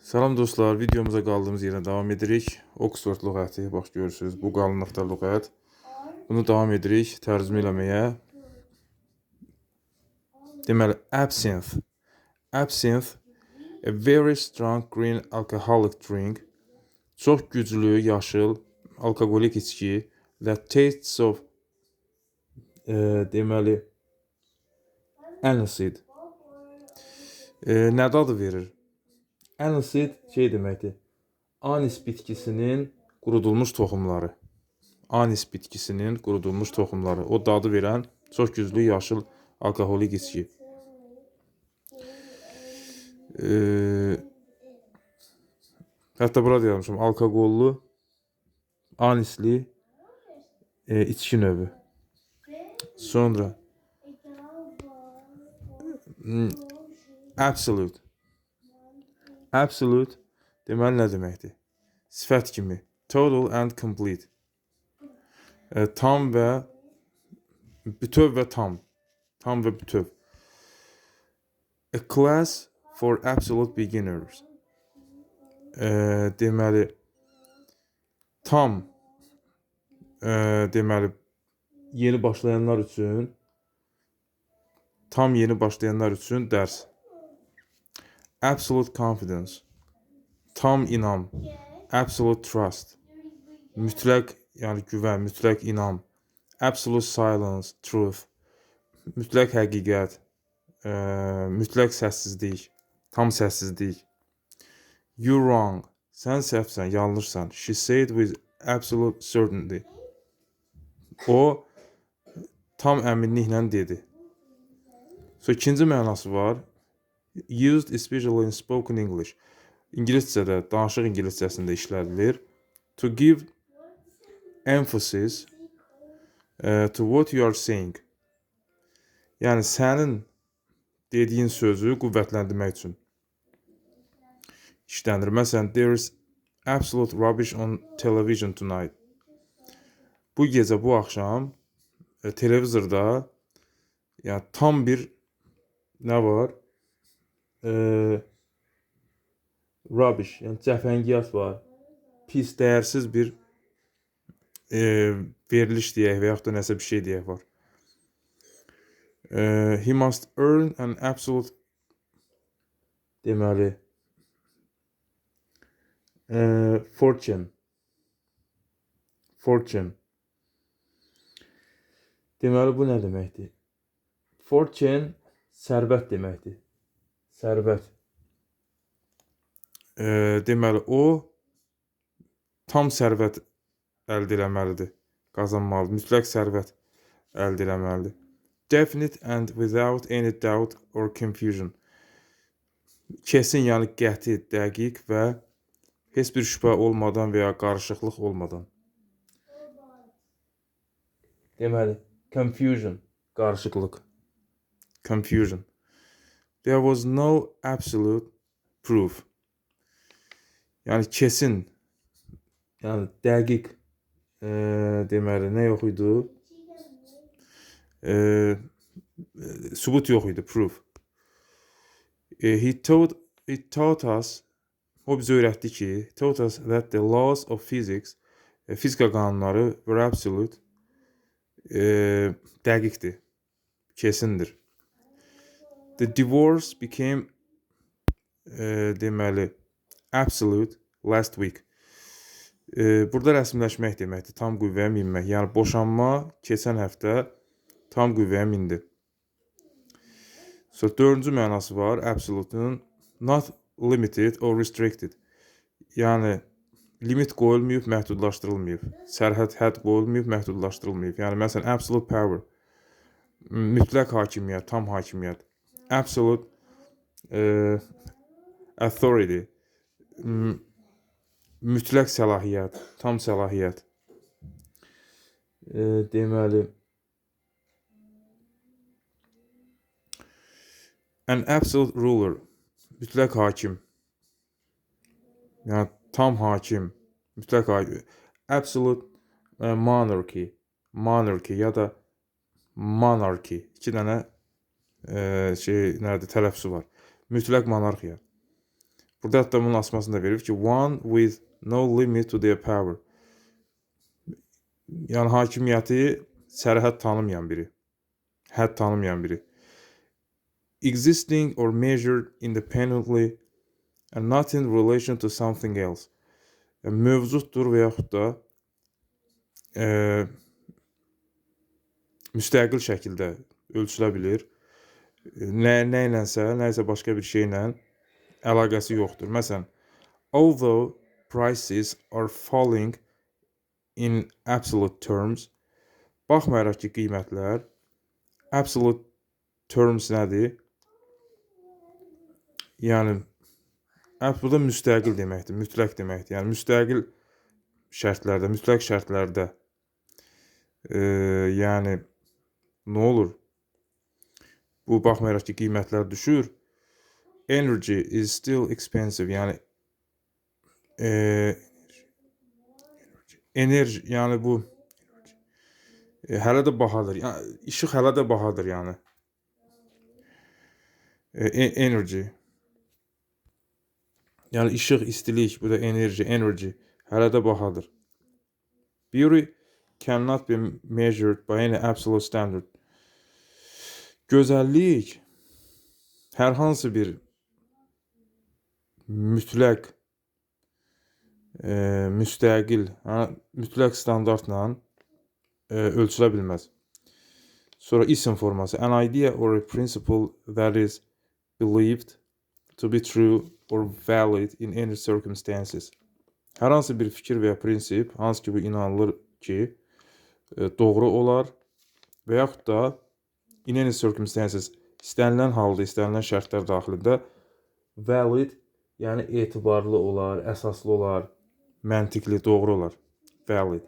Salam dostlar, videomuza qaldığımız yerə davam edirik. Oxford lüğəti, bax görürsünüz, bu qalınlıqda lüğət. Bunu davam edirik tərcümə eləməyə. Deməli, absinthe. Absinthe, a very strong green alcoholic drink. Çox güclü, yaşıl, alkoqolik içki. That tastes of, deməli, aniseed. Nə dadı verir? Aniseed şey deməkdir. Anis bitkisinin qurudulmuş toxumları. Anis bitkisinin qurudulmuş toxumları. O dadı verən çox güclü yaşıl alkoholik içki. Hətta burada yazmışım. Alkoqollu, anisli içki növü. Sonra absolute. Absolute deməli nə deməkdir? Sifət kimi. Total and complete. Tam və bütöv və tam. Tam və bütöv. A class for absolute beginners. Deməli tam deməli yeni başlayanlar üçün dərs. Absolute confidence. Tam inam. Absolute trust. Mütləq, yəni güvən, mütləq inam. Absolute silence, truth. Mütləq həqiqət. Mütləq səssizlik. Tam səssizlik. You wrong. Sən səhvsən, yanlışsan. She said with absolute certainty. O tam əminliklə dedi. So ikinci mənası var. Used especially in spoken English. İngiliscədə, danışıq ingiliscəsində işlədilir. To give emphasis to what you are saying. Yəni sənin dediyin sözü qüvvətləndirmək üçün işlənir. Məsələn, there is absolute rubbish on television tonight. Bu gecə, bu axşam televizorda yəni tam bir nə var? Rubbish, yəni cəfəngiyyat var. Pis, dəyərsiz bir veriliş deyək və yaxud da nəsə bir şey deyək var. He must earn an absolute deməli fortune. Deməli bu nə deməkdir? Fortune sərvət deməkdir. Sərvət. Deməli o tam sərvət əldə eləməlidir, qazanmalıdır. Mütləq sərvət əldə eləməlidir. Definite and without any doubt or confusion. Kesin, yəni qəti, dəqiq və heç bir şübhə olmadan və ya qarışıqlıq olmadan. Deməli, confusion, qarışıqlıq. Confusion. There was no absolute proof. Yəni kesin, yəni dəqiq deməli nə yox idi? Sübut yox idi, proof. He taught us, o bizə öyrətdi ki, taught us that the laws of physics, fizika qanunları were absolute, dəqiqdir, kesindir. The divorce became deməli absolute last week. Burada rəsmiləşmək deməkdir, tam qüvvəyə minmək. Yəni boşanma keçən həftə tam qüvvəyə mindi. So dördüncü mənası var absolute'un, not limited or restricted. Yəni limit qoyulmayıb, məhdudlaşdırılmayıb. Sərhəd, hədd qoyulmayıb, məhdudlaşdırılmayıb. Yəni məsələn absolute power, mütləq hakimiyyət, tam hakimiyyət. Absolute authority, mütləq səlahiyyət, tam səlahiyyət. Deməli an absolute ruler, mütləq hakim. Yəni tam hakim, mütləq hakim. Absolute monarchy, ya da monarchy. İki dənə nədir, tələffüzü var. Mütləq monarxiya. Burada hətta bunun asmasını da verir ki, one with no limit to their power. Yəni hakimiyyəti sərhəd tanımayan biri. Hədd tanımayan biri. Existing or measured independently and not in relation to something else. Yəni, mövcuddur və yaxud da müstəqil şəkildə ölçülə bilir. Nəyləsə başqa bir şeylə əlaqəsi yoxdur. Məsələn, although prices are falling in absolute terms, baxmayaraq ki, qiymətlər, absolute terms nədir? Yəni, burada müstəqil deməkdir, mütləq deməkdir. Yəni, müstəqil şərtlərdə, mütləq şərtlərdə, yəni, nə olur? Bu, baxmayaraq ki, qiymətlər düşür, energy is still expensive, yəni, enerji, yəni bu, hələ də bahadır, yəni, işıq hələ də bahadır, yəni, energy, yəni, işıq, istilik, bu da energy, hələ də bahadır. Beauty cannot be measured by any absolute standard. Gözəllik hər hansı bir mütləq, müstəqil, mütləq standartla ölçülə bilməz. Sonra isim forması. An idea or a principle that is believed to be true or valid in any circumstances. Hər hansı bir fikir və ya prinsip, hansı ki bu inanılır ki, doğru olar və yaxud da in any circumstances, istənilən halda, istənilən şərtlər daxilində valid, yəni etibarlı olar, əsaslı olar, məntiqli, doğru olar. Valid.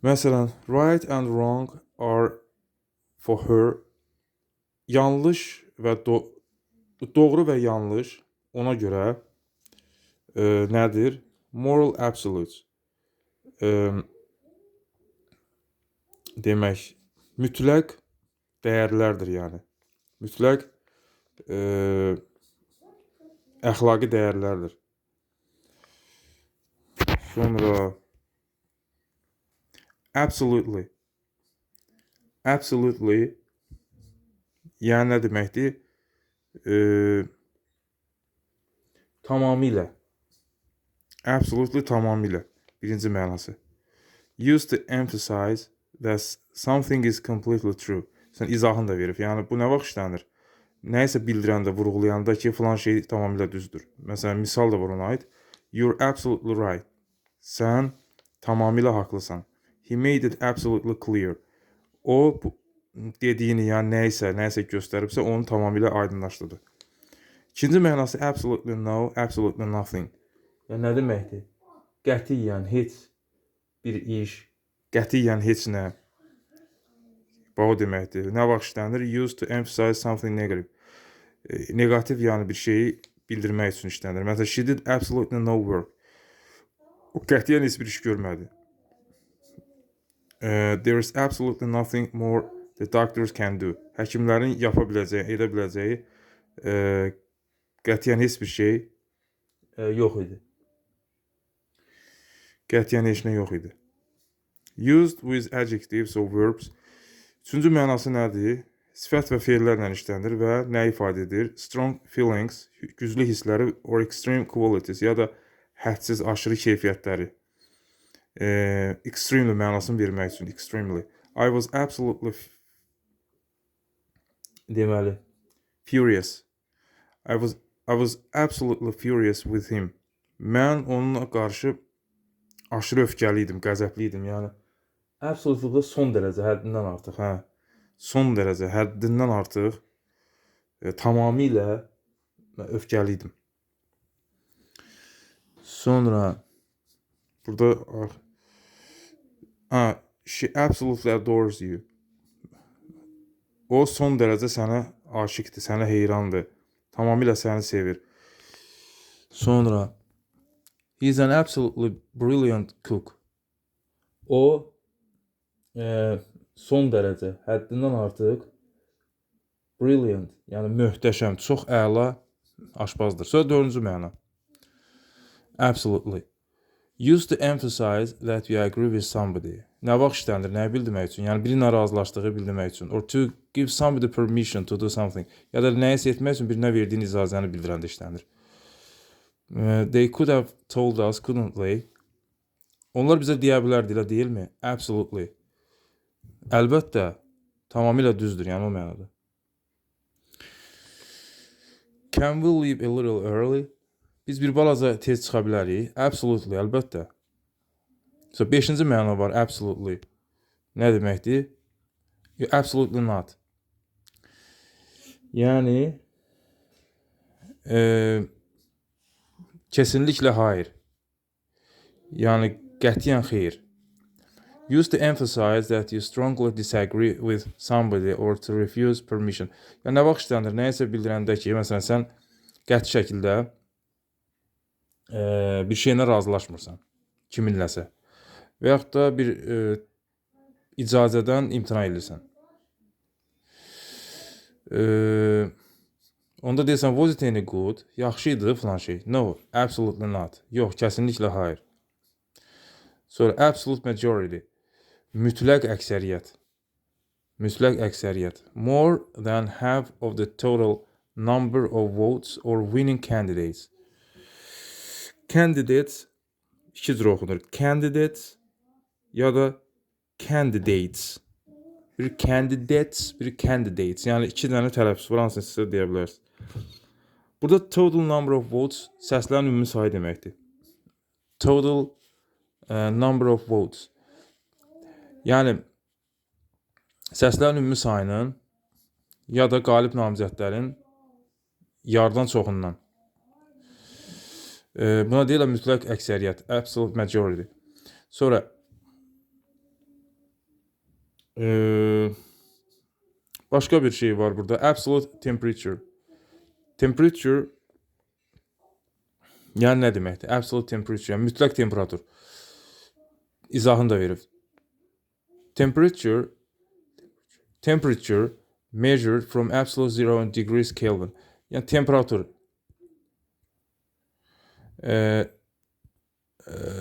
Məsələn, right and wrong are for her. Yanlış və doğru və yanlış ona görə nədir? Moral absolutes. Demək, mütləq dəyərlərdir, yəni. Mütləq əxlaqi dəyərlərdir. Sonra absolutely. Absolutely yəni nə deməkdir? Tamamilə. Absolutely tamamilə. Birinci mənası. Used to emphasize that something is completely true. Sən izahını da verib. Yəni, bu nə vaxt işlənir? Nəyisə bildirəndə, vurğulayanda ki, filan şey tamamilə düzdür. Məsələn, misal da var ona aid. You're absolutely right. Sən tamamilə haqlısan. He made it absolutely clear. O, dediyini, yəni nəyisə göstəribsə, onu tamamilə aydınlaşdırdı. İkinci mənası absolutely no, absolutely nothing. Yəni, nə deməkdir? Qətiyyən heç bir iş, qətiyyən heç nə. Bu deməkdir. Nə vaxt işlənir? Used to emphasize something negative. Negativ, yəni bir şeyi bildirmək üçün işlənir. Məsələn, she did absolutely no work. O qətiyyən heç bir iş görmədi. There is absolutely nothing more the doctors can do. Həkimlərin yapa biləcəyi, edə biləcəyi qətiyyən heç bir şey yox idi. Qətiyyən heç nə yox idi. Used with adjectives or verbs. Üçüncü mənası nədir? Sifət və feillərlə işlənir və nə ifadə edir? Strong feelings, güclü hissləri or extreme qualities, ya da hədsiz aşırı keyfiyyətləri. Extremely mənasını vermək üçün. Extremely. I was absolutely deməli, furious. I was absolutely furious with him. Mən onunla qarşı aşırı öfkəli idim, qəzəbli idim. Yəni, absolutely son dərəcə, həddindən artıq, son dərəcə, həddindən artıq, tamamilə öfkəli idim. Sonra, burada, she absolutely adores you. O son dərəcə sənə aşiqdir, sənə heyrandır. Tamamilə səni sevir. Sonra, he is an absolutely brilliant cook. O, son dərəcə, həddindən artıq brilliant, yəni möhtəşəm, çox əla aşpazdır. Sonra dördüncü məna. Absolutely. Used to emphasize that you agree with somebody. Nə vaxt işlənir, nəyi bildirmək üçün? Yəni birinlə razılaşdığı bildirmək üçün. Or to give somebody permission to do something. Ya da nəyisə etmək üçün birinə verdiyin icazəni bildirəndə işlənir. They could have told us, couldn't they? Onlar bizə deyə bilərdi, elə deyilmi? Absolutely. Əlbəttə, tamamilə düzdür, yəni o mənada. Can we leave a little early? Biz bir balaca tez çıxa bilərik. Absolutely, əlbəttə. So, 5-ci məna var, absolutely. Nə deməkdir? Absolutely not. Yəni, kesinliklə hayır. Yəni, qətiyyən xeyr. Used to emphasize that you strongly disagree with somebody or to refuse permission. Yəni, nə vaxt işlənir, nəyisə bildirəndə ki, məsələn, sən qəti şəkildə bir şeylə razılaşmırsan, kiminləsə. Və yaxud da bir icazədən imtina edirsən. Onda deyirsən, was it any good? Yaxşı idi filan şey. No, absolutely not. Yox, kəsinliklə hayır. Sonra, absolute majority. Mütləq əksəriyyət. Mütləq əksəriyyət. More than half of the total number of votes or winning candidates. Candidates iki cür oxunur. Candidates ya da candidates. Biri candidates, biri candidates. Yəni iki dənə tələffüz var, hansını sizə deyə bilərsiniz. Burada total number of votes səslərin ümumi sayı deməkdir. Total number of votes. Yəni səslərin ümumi sayının ya da qalib namizədlərin yarıdan çoxundan. Buna deyirlər mütləq əksəriyyət, absolute majority. Sonra başqa bir şey var burada, absolute temperature. Temperature yəni nə deməkdir? Absolute temperature, yəni mütləq temperatur. İzahını da verir. Temperature measured from absolute zero in degrees Kelvin. Yəni temperatur.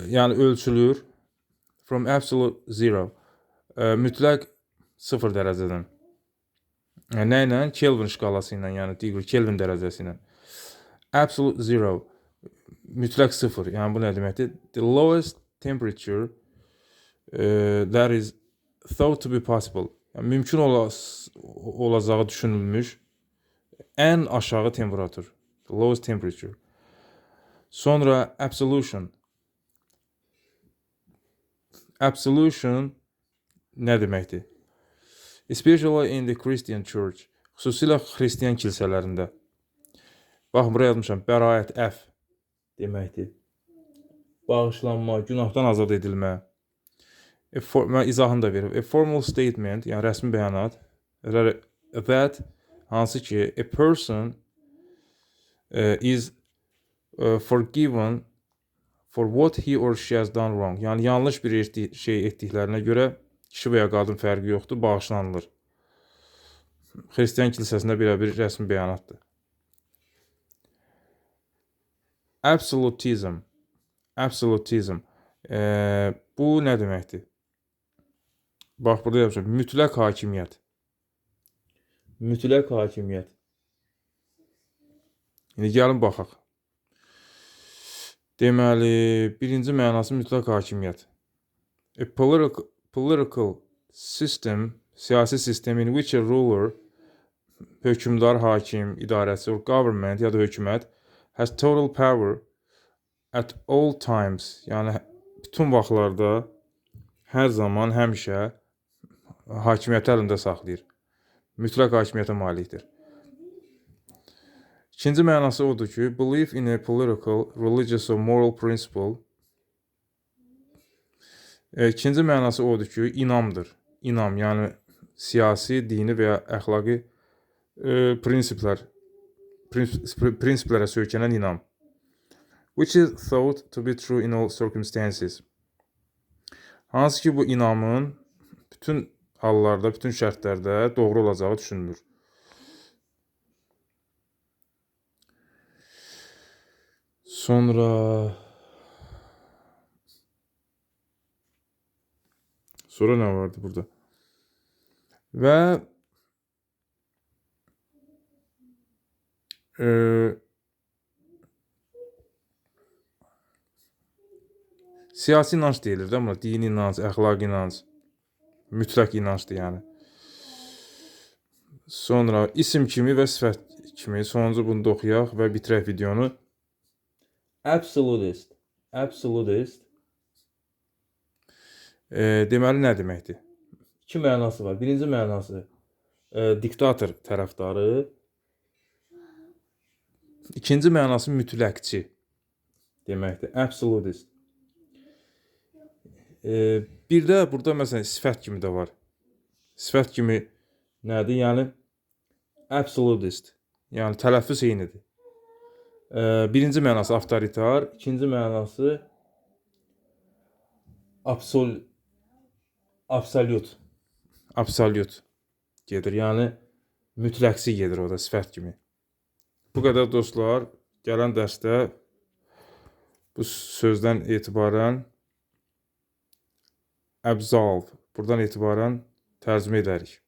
Yəni ölçülür from absolute zero. Mütləq 0 dərəcədən. Nə ilə? Kelvin şkalası ilə, yəni degree, Kelvin dərəcəsi ilə. Absolute zero. Mütləq 0. Yəni bu nə deməkdir? The lowest temperature that is thought to be possible. Yəni mümkün olacağı düşünülmüş ən aşağı temperatur. The lowest temperature. Sonra absolution. Absolution nə deməkdir? Especially in the Christian church. Xüsusilə xristiyan kilsələrində. Baxın, buraya yazmışam. Bəraət, əf deməkdir. Bağışlanma, günahdan azad edilmə. Mən izahını da verim. A formal statement, yəni rəsmi bəyanat. That, hansı ki, a person is forgiven for what he or she has done wrong. Yəni yanlış bir şey etdiklərinə görə kişi və ya qadın fərqi yoxdur, bağışlanılır. Xristiyan kilsəsində belə bir rəsmi bəyanatdır. Absolutism. Absolutism. Bu nə deməkdir? Bax, burada yapacaq. Mütləq hakimiyyət. Mütləq hakimiyyət. İndi gəlin baxaq. Deməli, birinci mənası mütləq hakimiyyət. A political system, siyasi sistem in which a ruler, hökümdar, hakim, idarəçi, or government ya da hökumət has total power at all times. Yəni, bütün vaxtlarda, hər zaman, həmişə hakimiyyəti əlində saxlayır. Mütləq hakimiyyətə malikdir. İkinci mənası odur ki, believe in a political, religious or moral principle. İkinci mənası odur ki, inamdır. İnam, yəni siyasi, dini və ya əxlaqi prinsiplərə söykənən inam. Which is thought to be true in all circumstances. Hansı ki, bu inamın bütün hallarda, bütün şərtlərdə doğru olacağı düşünülür. Sonra nə vardı burada? Və siyasi inanc deyilir də buna. Dini inanc, əxlaqi inanc, mütləq inancdır yəni. Sonra isim kimi və sifət kimi sonuncu bunu da oxuyaq və bitirək videonu. Absolutist. Absolutist. Deməli nə deməkdir? İki mənası var. Birinci mənası diktator tərəfdarı. İkinci mənası mütləqçi deməkdir. Absolutist. Bir də burada məsələn sifət kimi də var. Sifət kimi nədir? Yəni absolutist. Yəni tələffüz eynidir. Birinci mənası avtoritar, ikinci mənası absolut gedir. Yəni mütləqsi gedir o da sifət kimi. Bu qədər dostlar. Gələn dərsdə bu sözdən etibarən absolve, buradan etibarən tərcümə edərik.